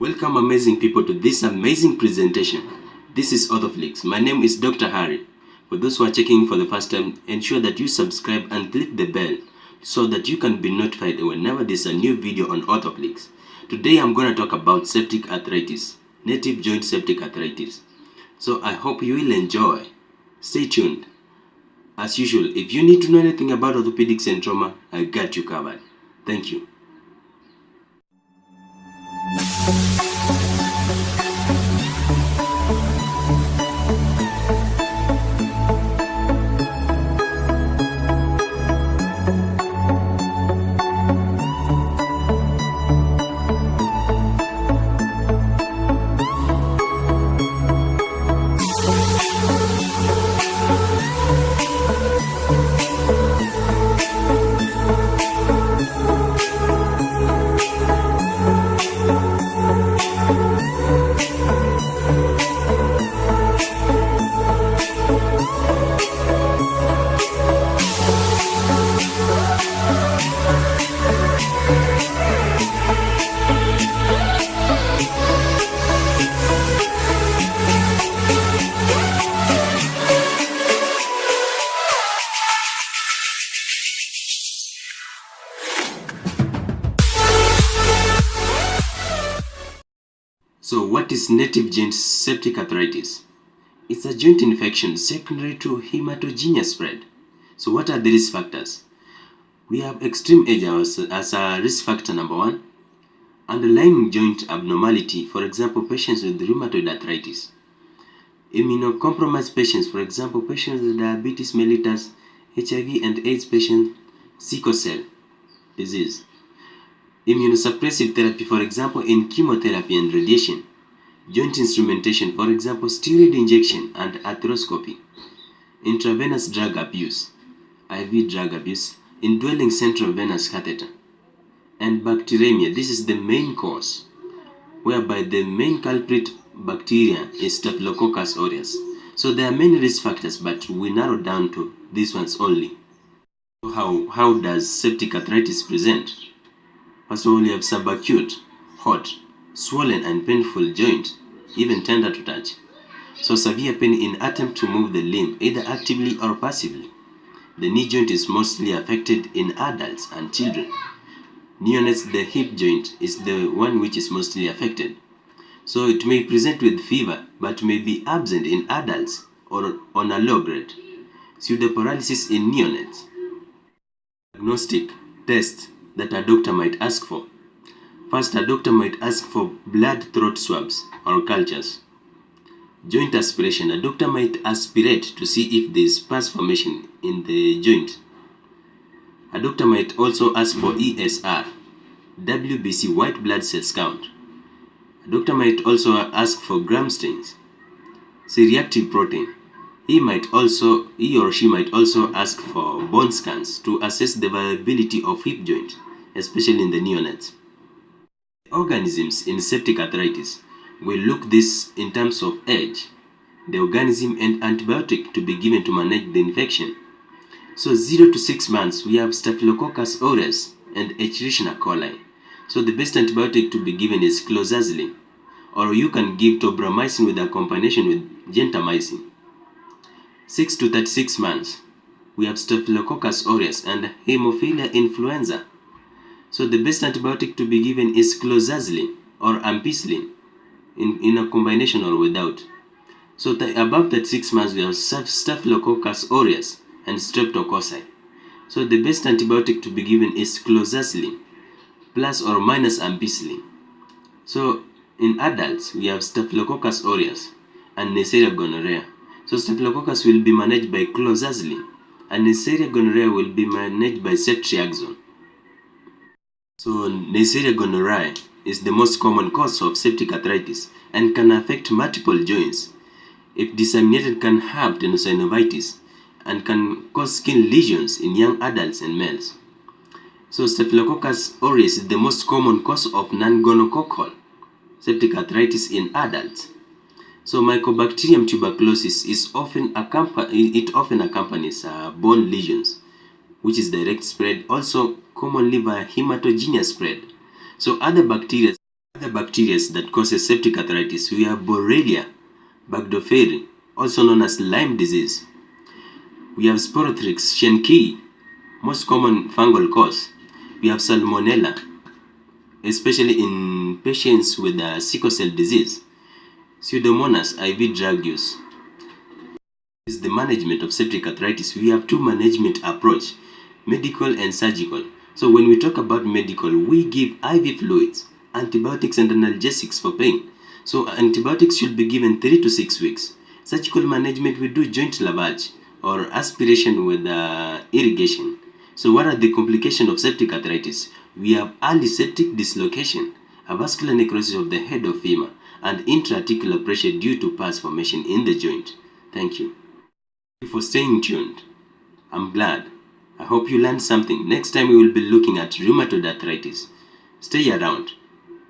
Welcome amazing people to this amazing presentation. This is Orthoflix. My name is Dr. Harry. For those who are checking for the first time, ensure that you subscribe and click the bell so that you can be notified whenever there's a new video on Orthoflix. Today I'm going to talk about septic arthritis, native joint septic arthritis. So I hope you will enjoy. Stay tuned. As usual, if you need to know anything about orthopedics and trauma, I got you covered. Thank you. So what is native joint septic arthritis? It's a joint infection secondary to hematogenous spread. So what are the risk factors? We have extreme age as a risk factor number 1. Underlying joint abnormality, for example, patients with rheumatoid arthritis. Immunocompromised patients, for example, patients with diabetes mellitus, HIV and AIDS patients, sickle cell disease. Immunosuppressive therapy, for example, in chemotherapy and radiation. Joint instrumentation, for example, steroid injection and arthroscopy. Intravenous drug abuse, IV drug abuse, indwelling central venous catheter. And bacteremia, this is the main cause, whereby the main culprit bacteria is Staphylococcus aureus. So there are many risk factors, but we narrow down to these ones only. How does septic arthritis present? First of all, you have subacute, hot, swollen and painful joint, even tender to touch. So severe pain in attempt to move the limb, either actively or passively. The knee joint is mostly affected in adults and children. Neonates, the hip joint, is the one which is mostly affected. So it may present with fever, but may be absent in adults or on a low grade. Pseudo paralysis in neonates. Diagnostic test that a doctor might ask for. First, a doctor might ask for blood throat swabs or cultures. Joint aspiration, a doctor might aspirate to see if there is pus formation in the joint. A doctor might also ask for ESR, WBC, white blood cells count. A doctor might also ask for gram stains, C-reactive protein. He or she might also ask for bone scans to assess the viability of hip joint, especially in the neonates. Organisms in septic arthritis will look this in terms of age, the organism and antibiotic to be given to manage the infection. So 0 to 6 months we have Staphylococcus aureus and Escherichia coli. So the best antibiotic to be given is Cloxacillin, or you can give Tobramycin with a combination with Gentamycin. 6 to 36 months, we have Staphylococcus aureus and Hemophilia influenza. So the best antibiotic to be given is Cloxacillin or ampicillin in a combination or without. So above 36 months, we have Staphylococcus aureus and Streptococcus. So the best antibiotic to be given is Cloxacillin plus or minus ampicillin. So in adults, we have Staphylococcus aureus and Neisseria gonorrhea. So Staphylococcus will be managed by Cloxacillin and Neisseria gonorrhea will be managed by ceftriaxone. So Neisseria gonorrhea is the most common cause of septic arthritis and can affect multiple joints. If disseminated, can have Tenosynovitis and can cause skin lesions in young adults and males. So Staphylococcus aureus is the most common cause of non-gonococcal septic arthritis in adults. So Mycobacterium tuberclosis often accompanies bone lesions, which is direct spread, also commonly via hematogenous spread. So other Other bacteria that causes septic arthritis, we have Borrelia, burgdorferi, also known as Lyme disease. We have Sporothrix, schenkii, most common fungal cause. We have Salmonella, especially in patients with sickle cell disease. Pseudomonas Iv drug use. Is the management of septic arthritis. We have two management approach, medical and surgical. So when we talk about medical, we give IV fluids, antibiotics and analgesics for pain. So antibiotics should be given 3 to 6 weeks. Surgical management, we do joint lavage or aspiration with irrigation. So what are the complications of septic arthritis? We have early septic dislocation, a vascular necrosis of the head or femur, and intra-articular pressure due to pus formation in the joint. Thank you for staying tuned. I'm glad. I hope you learned something. Next time we will be looking at rheumatoid arthritis. Stay around.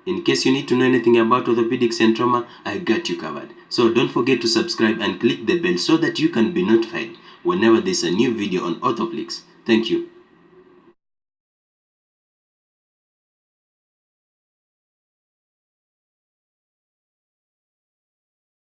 In case you need to know anything about orthopedics and trauma, I got you covered. So don't forget to subscribe and click the bell so that you can be notified whenever there's a new video on Orthoflix. Thank you.